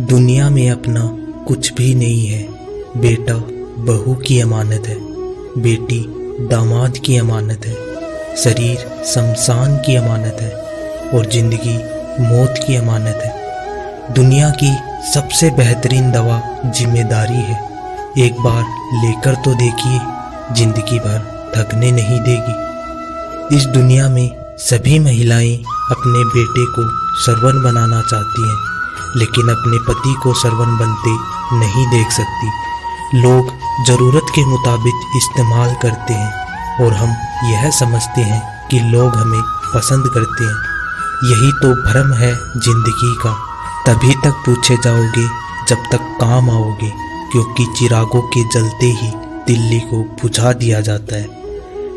दुनिया में अपना कुछ भी नहीं है। बेटा बहू की अमानत है, बेटी दामाद की अमानत है, शरीर शमशान की अमानत है और जिंदगी मौत की अमानत है। दुनिया की सबसे बेहतरीन दवा जिम्मेदारी है। एक बार लेकर तो देखिए, जिंदगी भर थकने नहीं देगी। इस दुनिया में सभी महिलाएं अपने बेटे को सरवन बनाना चाहती हैं, लेकिन अपने पति को सरवन बनते नहीं देख सकती। लोग ज़रूरत के मुताबिक इस्तेमाल करते हैं और हम यह समझते हैं कि लोग हमें पसंद करते हैं। यही तो भ्रम है जिंदगी का। तभी तक पूछे जाओगे जब तक काम आओगे, क्योंकि चिरागों के जलते ही दिल्ली को बुझा दिया जाता है।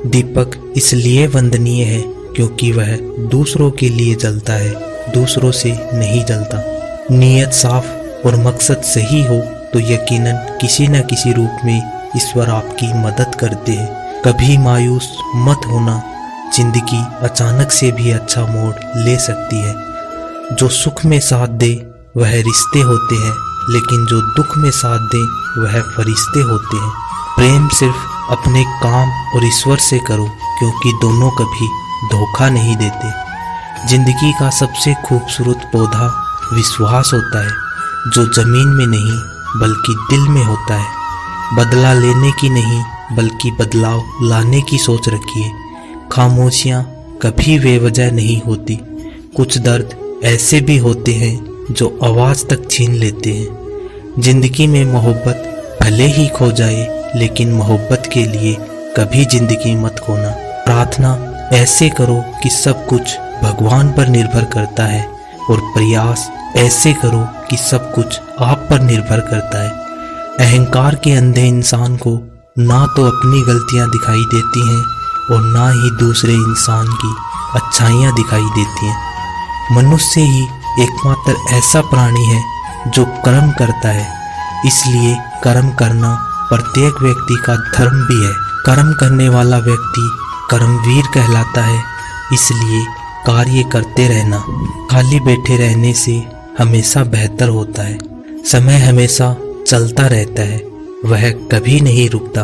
दीपक इसलिए वंदनीय है क्योंकि वह दूसरों के लिए जलता है, दूसरों से नहीं जलता। नीयत साफ और मकसद सही हो तो यकीनन किसी न किसी रूप में ईश्वर आपकी मदद करते हैं। कभी मायूस मत होना, जिंदगी अचानक से भी अच्छा मोड़ ले सकती है। जो सुख में साथ दे वह रिश्ते होते हैं, लेकिन जो दुख में साथ दे वह फरिश्ते होते हैं। प्रेम सिर्फ अपने काम और ईश्वर से करो, क्योंकि दोनों कभी धोखा नहीं देते। जिंदगी का सबसे खूबसूरत पौधा विश्वास होता है, जो जमीन में नहीं बल्कि दिल में होता है। बदला लेने की नहीं बल्कि बदलाव लाने की सोच रखिए। खामोशियाँ कभी बेवजह नहीं होती। कुछ दर्द ऐसे भी होते हैं जो आवाज़ तक छीन लेते हैं। जिंदगी में मोहब्बत भले ही खो जाए, लेकिन मोहब्बत के लिए कभी जिंदगी मत खोना। प्रार्थना ऐसे करो कि सब कुछ भगवान पर निर्भर करता है, और प्रयास ऐसे करो कि सब कुछ आप पर निर्भर करता है। अहंकार के अंधे इंसान को ना तो अपनी गलतियां दिखाई देती हैं और ना ही दूसरे इंसान की अच्छाइयां दिखाई देती हैं। मनुष्य ही एकमात्र ऐसा प्राणी है जो कर्म करता है, इसलिए कर्म करना प्रत्येक व्यक्ति का धर्म भी है। कर्म करने वाला व्यक्ति कर्मवीर कहलाता है, इसलिए कार्य करते रहना। खाली बैठे रहने से हमेशा बेहतर होता है। समय हमेशा चलता रहता है, वह कभी नहीं रुकता।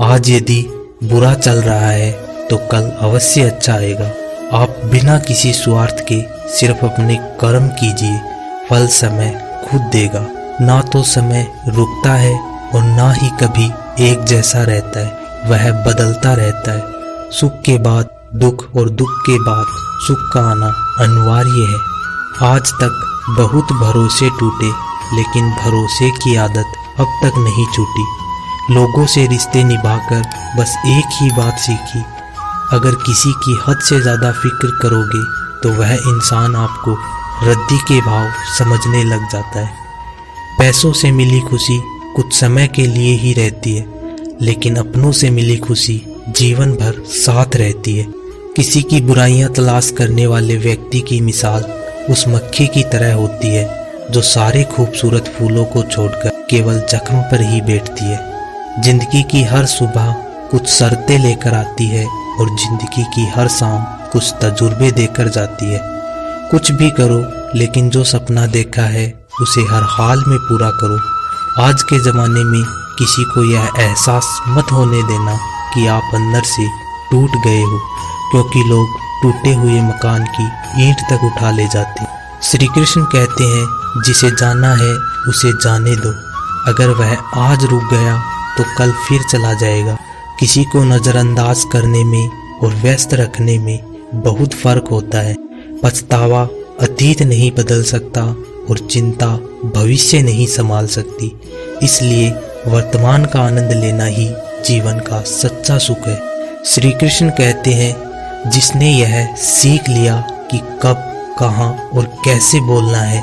आज यदि बुरा चल रहा है तो कल अवश्य अच्छा आएगा। आप बिना किसी स्वार्थ के सिर्फ अपने कर्म कीजिए, फल समय खुद देगा। ना तो समय रुकता है और ना ही कभी एक जैसा रहता है, वह बदलता रहता है। सुख के बाद दुख और दुख के बाद सुख का आना अनिवार्य है। आज तक बहुत भरोसे टूटे, लेकिन भरोसे की आदत अब तक नहीं छूटी। लोगों से रिश्ते निभाकर बस एक ही बात सीखी, अगर किसी की हद से ज़्यादा फिक्र करोगे तो वह इंसान आपको रद्दी के भाव समझने लग जाता है। पैसों से मिली खुशी कुछ समय के लिए ही रहती है, लेकिन अपनों से मिली खुशी जीवन भर साथ रहती है। किसी की बुराइयां तलाश करने वाले व्यक्ति की मिसाल उस मक्खी की तरह होती है जो सारे खूबसूरत फूलों को छोड़कर केवल जख्म पर ही बैठती है। जिंदगी की हर सुबह कुछ शर्तें लेकर आती है और जिंदगी की हर शाम कुछ तजुर्बे देकर जाती है। कुछ भी करो, लेकिन जो सपना देखा है उसे हर हाल में पूरा करो। आज के ज़माने में किसी को यह एहसास मत होने देना कि आप अंदर से टूट गए हो, क्योंकि लोग टूटे हुए मकान की ईंट तक उठा ले जाते हैं। श्री कृष्ण कहते हैं, जिसे जाना है उसे जाने दो। अगर वह आज रुक गया तो कल फिर चला जाएगा। किसी को नज़रअंदाज करने में और व्यस्त रखने में बहुत फर्क होता है। पछतावा अतीत नहीं बदल सकता और चिंता भविष्य नहीं संभाल सकती। इसलिए वर्तमान का आनंद लेना ही जीवन का सच्चा सुख है। श्री कृष्ण कहते हैं, जिसने यह सीख लिया कि कब, कहाँ और कैसे बोलना है,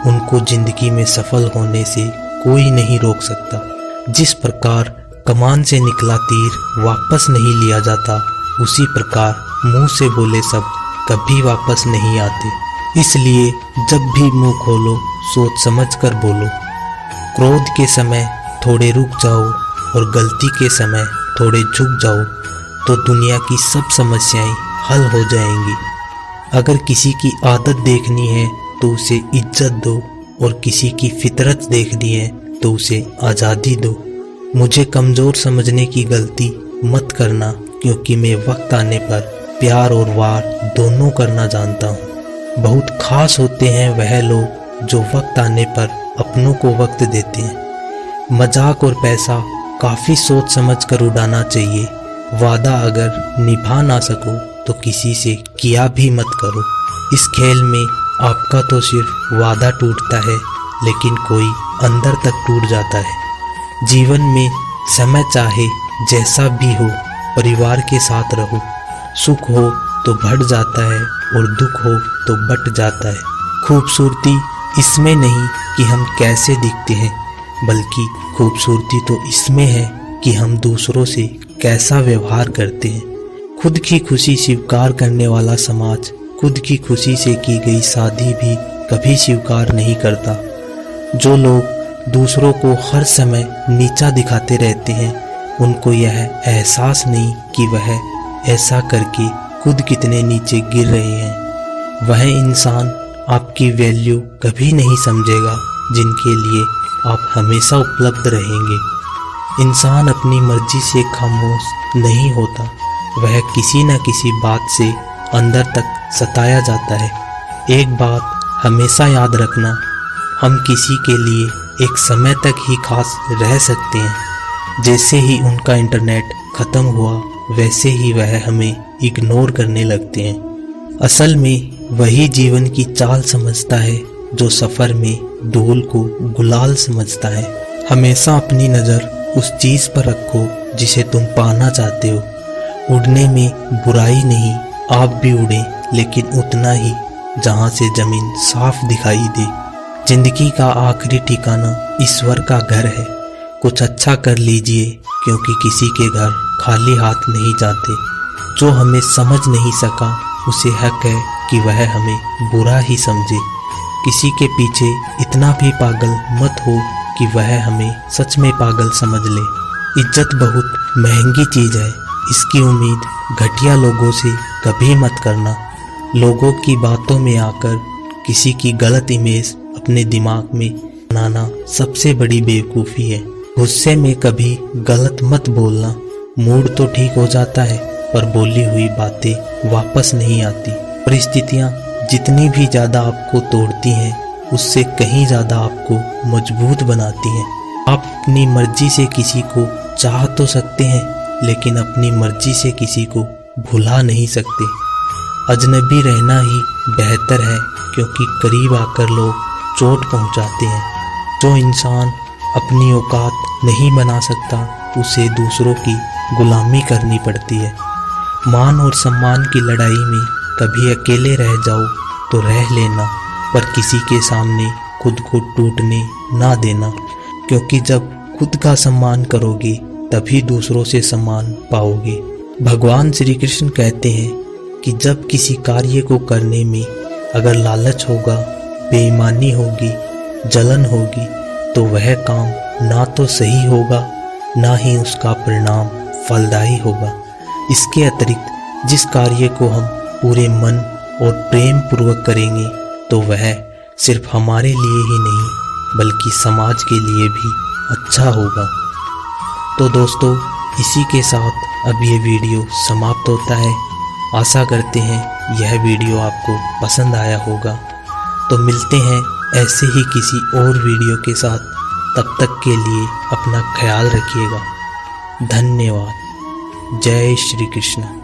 उनको जिंदगी में सफल होने से कोई नहीं रोक सकता। जिस प्रकार कमान से निकला तीर वापस नहीं लिया जाता, उसी प्रकार मुंह से बोले शब्द कभी वापस नहीं आते। इसलिए जब भी मुंह खोलो सोच समझ कर बोलो। क्रोध के समय थोड़े रुक जाओ और गलती के समय थोड़े झुक जाओ, तो दुनिया की सब समस्याएं हल हो जाएंगी। अगर किसी की आदत देखनी है तो उसे इज्जत दो, और किसी की फितरत देखनी है तो उसे आज़ादी दो। मुझे कमज़ोर समझने की गलती मत करना, क्योंकि मैं वक्त आने पर प्यार और वार दोनों करना जानता हूँ। बहुत खास होते हैं वह लोग जो वक्त आने पर अपनों को वक्त देते हैं। मजाक और पैसा काफ़ी सोच समझ कर उड़ाना चाहिए। वादा अगर निभा ना सको तो किसी से किया भी मत करो। इस खेल में आपका तो सिर्फ वादा टूटता है, लेकिन कोई अंदर तक टूट जाता है। जीवन में समय चाहे जैसा भी हो, परिवार के साथ रहो। सुख हो तो बढ़ जाता है और दुख हो तो बट जाता है। खूबसूरती इसमें नहीं कि हम कैसे दिखते हैं, बल्कि खूबसूरती तो इसमें है कि हम दूसरों से कैसा व्यवहार करते हैं। खुद की खुशी स्वीकार करने वाला समाज खुद की खुशी से की गई शादी भी कभी स्वीकार नहीं करता। जो लोग दूसरों को हर समय नीचा दिखाते रहते हैं, उनको यह एहसास नहीं कि वह ऐसा करके खुद कितने नीचे गिर रहे हैं। वह इंसान आपकी वैल्यू कभी नहीं समझेगा जिनके लिए आप हमेशा उपलब्ध रहेंगे। इंसान अपनी मर्जी से खामोश नहीं होता, वह किसी न किसी बात से अंदर तक सताया जाता है। एक बात हमेशा याद रखना, हम किसी के लिए एक समय तक ही खास रह सकते हैं। जैसे ही उनका इंटरनेट ख़त्म हुआ, वैसे ही वह हमें इग्नोर करने लगते हैं। असल में वही जीवन की चाल समझता है जो सफ़र में धूल को गुलाल समझता है। हमेशा अपनी नज़र उस चीज़ पर रखो जिसे तुम पाना चाहते हो। उड़ने में बुराई नहीं, आप भी उड़ें, लेकिन उतना ही जहाँ से ज़मीन साफ दिखाई दे। जिंदगी का आखिरी ठिकाना ईश्वर का घर है। कुछ अच्छा कर लीजिए, क्योंकि किसी के घर खाली हाथ नहीं जाते। जो हमें समझ नहीं सका, उसे हक है कि वह हमें बुरा ही समझे। किसी के पीछे इतना भी पागल मत हो कि वह हमें सच में पागल समझ ले। इज्जत बहुत महंगी चीज़ है, इसकी उम्मीद घटिया लोगों से कभी मत करना। लोगों की बातों में आकर किसी की गलत इमेज अपने दिमाग में बनाना सबसे बड़ी बेवकूफ़ी है। गुस्से में कभी गलत मत बोलना। मूड तो ठीक हो जाता है, पर बोली हुई बातें वापस नहीं आती। परिस्थितियाँ जितनी भी ज़्यादा आपको तोड़ती हैं, उससे कहीं ज़्यादा आपको मजबूत बनाती हैं। आप अपनी मर्जी से किसी को चाह तो सकते हैं, लेकिन अपनी मर्जी से किसी को भुला नहीं सकते। अजनबी रहना ही बेहतर है, क्योंकि करीब आकर लोग चोट पहुंचाते हैं। जो इंसान अपनी औकात नहीं बना सकता, उसे दूसरों की गुलामी करनी पड़ती है। मान और सम्मान की लड़ाई में कभी अकेले रह जाओ तो रह लेना, पर किसी के सामने खुद को टूटने ना देना, क्योंकि जब खुद का सम्मान करोगे तभी दूसरों से सम्मान पाओगे। भगवान श्री कृष्ण कहते हैं कि जब किसी कार्य को करने में अगर लालच होगा, बेईमानी होगी, जलन होगी, तो वह काम ना तो सही होगा, ना ही उसका परिणाम फलदायी होगा। इसके अतिरिक्त जिस कार्य को हम पूरे मन और प्रेम पूर्वक करेंगे, तो वह सिर्फ हमारे लिए ही नहीं, बल्कि समाज के लिए भी अच्छा होगा। तो दोस्तों, इसी के साथ अब ये वीडियो समाप्त होता है। आशा करते हैं यह वीडियो आपको पसंद आया होगा। तो मिलते हैं ऐसे ही किसी और वीडियो के साथ। तब तक के लिए अपना ख्याल रखिएगा। धन्यवाद। जय श्री कृष्ण।